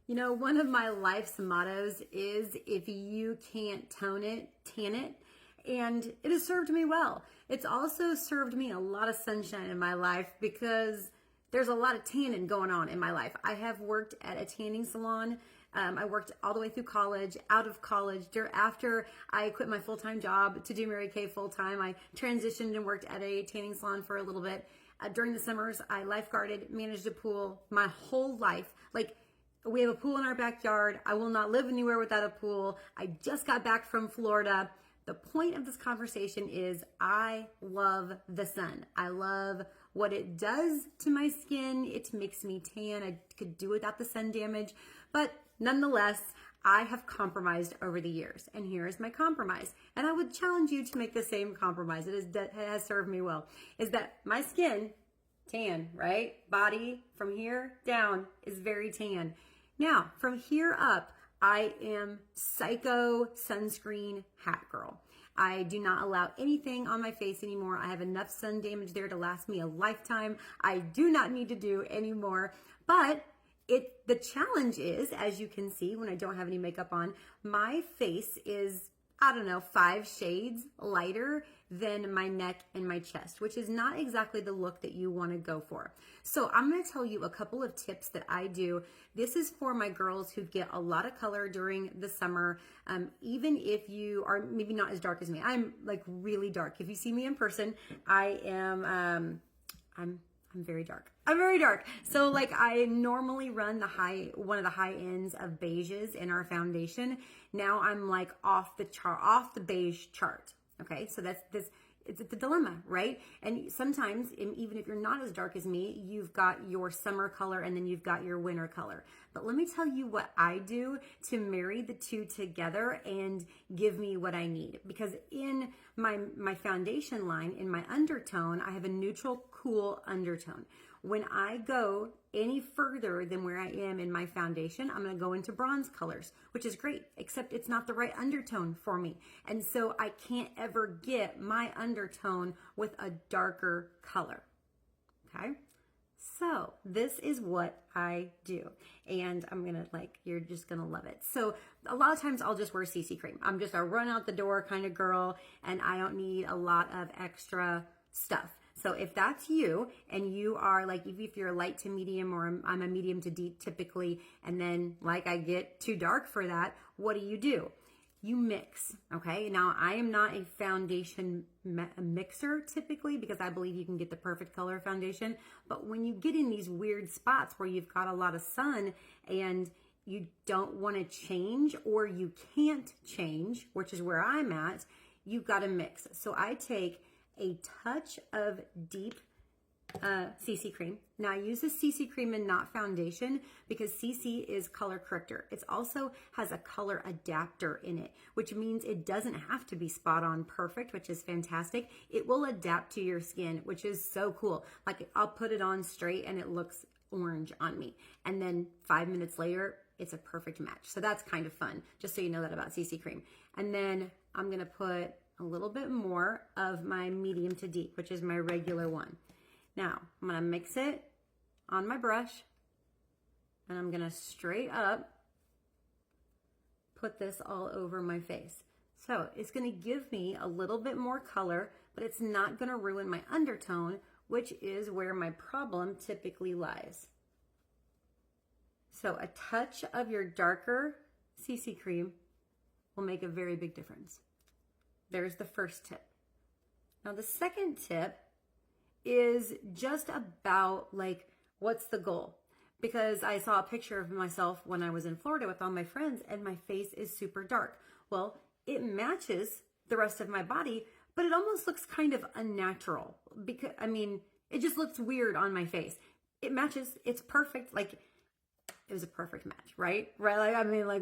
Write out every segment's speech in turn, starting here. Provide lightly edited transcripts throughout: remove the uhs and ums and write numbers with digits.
You know, one of my life's mottos is if you can't tone it, tan it. And it has served me well. It's also served me a lot of sunshine in my life because there's a lot of tanning going on in my life. I have worked at a tanning salon. I worked all the way through college, out of college. After I quit my full-time job to do Mary Kay full-time, I transitioned and worked at a tanning salon for a little bit. During the summers, I lifeguarded, managed a pool my whole life. Like, we have a pool in our backyard. I will not live anywhere without a pool. I just got back from Florida. The point of this conversation is I love the sun. I love what it does to my skin. It makes me tan. I could do without the sun damage, but nonetheless, I have compromised over the years, and here is my compromise. And I would challenge you to make the same compromise. It has served me well. Is that my skin, tan, right? Body from here down is very tan. Now, from here up, I am psycho sunscreen hat girl. I do not allow anything on my face anymore. I have enough sun damage there to last me a lifetime. I do not need to do anymore. But the challenge is, as you can see when I don't have any makeup on, my face is, I don't know, 5 shades lighter than my neck and my chest, which is not exactly the look that you want to go for. So I'm going to tell you a couple of tips that I do. This is for my girls who get a lot of color during the summer. Even if you are maybe not as dark as me, I'm like really dark. If you see me in person, I am, I'm very dark. I'm very dark. So like I normally run one of the high ends of beiges in our foundation. Now I'm like off the beige chart. Okay. So it's a dilemma, right? And sometimes, even if you're not as dark as me, you've got your summer color and then you've got your winter color. But let me tell you what I do to marry the two together and give me what I need. Because in my foundation line, in my undertone, I have a neutral, cool undertone. When I go any further than where I am in my foundation, I'm going to go into bronze colors, which is great, except it's not the right undertone for me. And so I can't ever get my undertone with a darker color. Okay? So this is what I do. And I'm going to you're just going to love it. So a lot of times I'll just wear CC cream. I'm just a run out the door kind of girl, and I don't need a lot of extra stuff. So if that's you, and you are if you're light to medium, or I'm a medium to deep typically, and then I get too dark for that, what do? You mix, okay? Now, I am not a foundation mixer typically because I believe you can get the perfect color foundation. But when you get in these weird spots where you've got a lot of sun and you don't want to change, or you can't change, which is where I'm at, you've got to mix. So I take a touch of deep CC cream. Now I use the CC cream and not foundation because CC is color corrector. It also has a color adapter in it, which means it doesn't have to be spot on perfect, which is fantastic. It will adapt to your skin, which is so cool. I'll put it on straight and it looks orange on me. And then 5 minutes later, it's a perfect match. So that's kind of fun, just so you know that about CC cream. And then I'm going to put a little bit more of my medium to deep, which is my regular one. Now, I'm going to mix it on my brush, and I'm going to straight up put this all over my face. So it's going to give me a little bit more color, but it's not going to ruin my undertone, which is where my problem typically lies. So a touch of your darker CC cream will make a very big difference. There's the first tip. Now the second tip is just about what's the goal? Because I saw a picture of myself when I was in Florida with all my friends and my face is super dark. Well, it matches the rest of my body, but it almost looks kind of unnatural because, it just looks weird on my face. It matches, it's perfect. It was a perfect match, right? Right?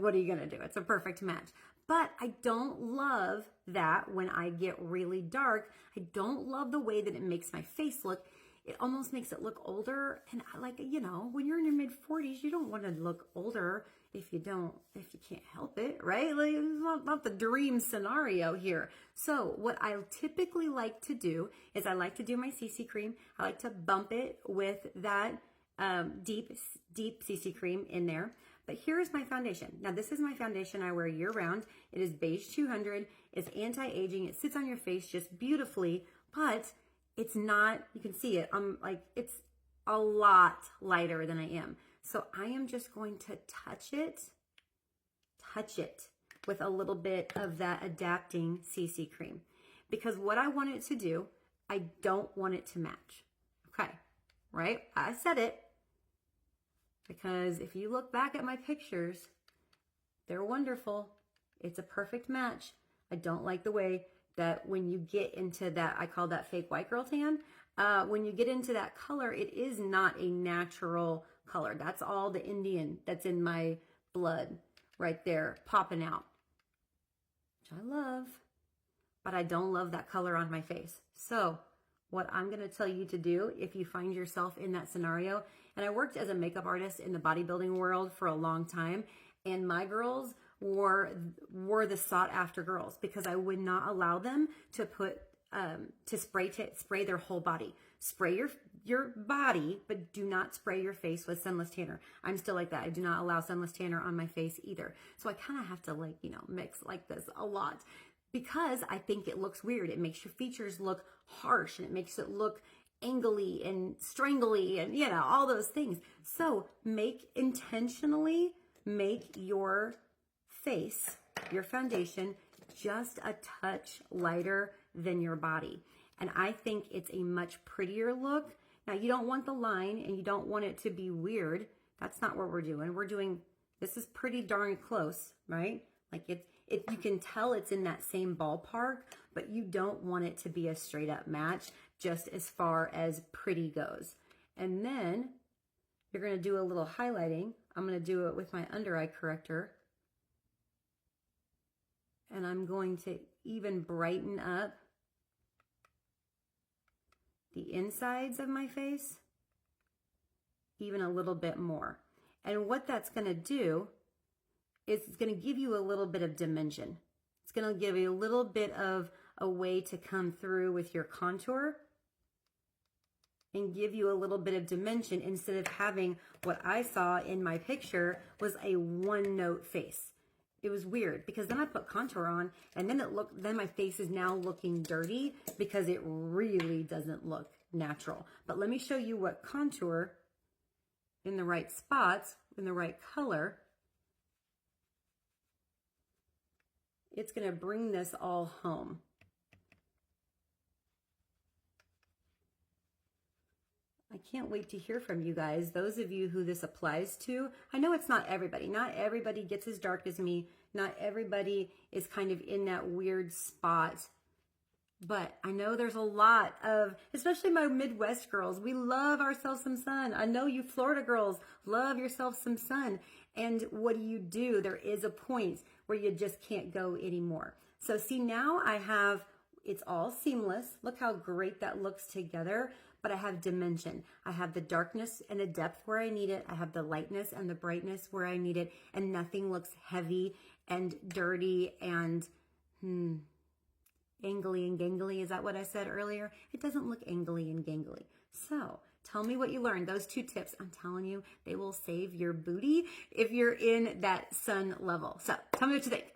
What are you going to do? It's a perfect match. But I don't love that when I get really dark. I don't love the way that it makes my face look. It almost makes it look older. And when you're in your mid-40s, you don't want to look older if you can't help it, right? It's not the dream scenario here. So what I typically like to do is I like to do my CC cream. I like to bump it with that deep CC cream in there. But here's my foundation. Now, this is my foundation I wear year round. It is Beige 200. It's anti-aging. It sits on your face just beautifully, but it's not, you can see it, it's a lot lighter than I am. So I am just going to touch it with a little bit of that adapting CC cream. Because what I want it to do, I don't want it to match. Okay, right? I said it. Because if you look back at my pictures, they're wonderful. It's a perfect match. I don't like the way that when you get into that, I call that fake white girl tan. When you get into that color, it is not a natural color. That's all the Indian that's in my blood right there popping out, which I love, but I don't love that color on my face. So what I'm going to tell you to do if you find yourself in that scenario, and I worked as a makeup artist in the bodybuilding world for a long time, and my girls were the sought after girls because I would not allow them to put to spray their whole body. Spray your body, but do not spray your face with sunless tanner. I'm still like that. I do not allow sunless tanner on my face either. So I kind of have to mix like this a lot because I think it looks weird. It makes your features look harsh and it makes it look angly and strangly and all those things. So intentionally make your face, your foundation, just a touch lighter than your body. And I think it's a much prettier look. Now, you don't want the line and you don't want it to be weird. That's not what we're doing. This is pretty darn close, right? Like you can tell it's in that same ballpark, but you don't want it to be a straight up match just as far as pretty goes. And then you're going to do a little highlighting. I'm going to do it with my under eye corrector. And I'm going to even brighten up the insides of my face even a little bit more. And what that's going to do is it's going to give you a little bit of dimension. It's going to give you a little bit of a way to come through with your contour and give you a little bit of dimension instead of having what I saw in my picture was a one-note face. It was weird because then I put contour on and then my face is now looking dirty because it really doesn't look natural. But let me show you what contour in the right spots, in the right color, it's going to bring this all home. I can't wait to hear from you guys. Those of you who this applies to, I know it's not everybody. Not everybody gets as dark as me. Not everybody is kind of in that weird spot. But I know there's a lot of, especially my Midwest girls, we love ourselves some sun. I know you Florida girls love yourself some sun. And what do? There is a point where you just can't go anymore. So see, now it's all seamless. Look how great that looks together. But I have dimension. I have the darkness and the depth where I need it. I have the lightness and the brightness where I need it. And nothing looks heavy and dirty and angly and gangly. Is that what I said earlier? It doesn't look angly and gangly. So tell me what you learned. Those 2 tips, I'm telling you, they will save your booty if you're in that sun level. So tell me what you think.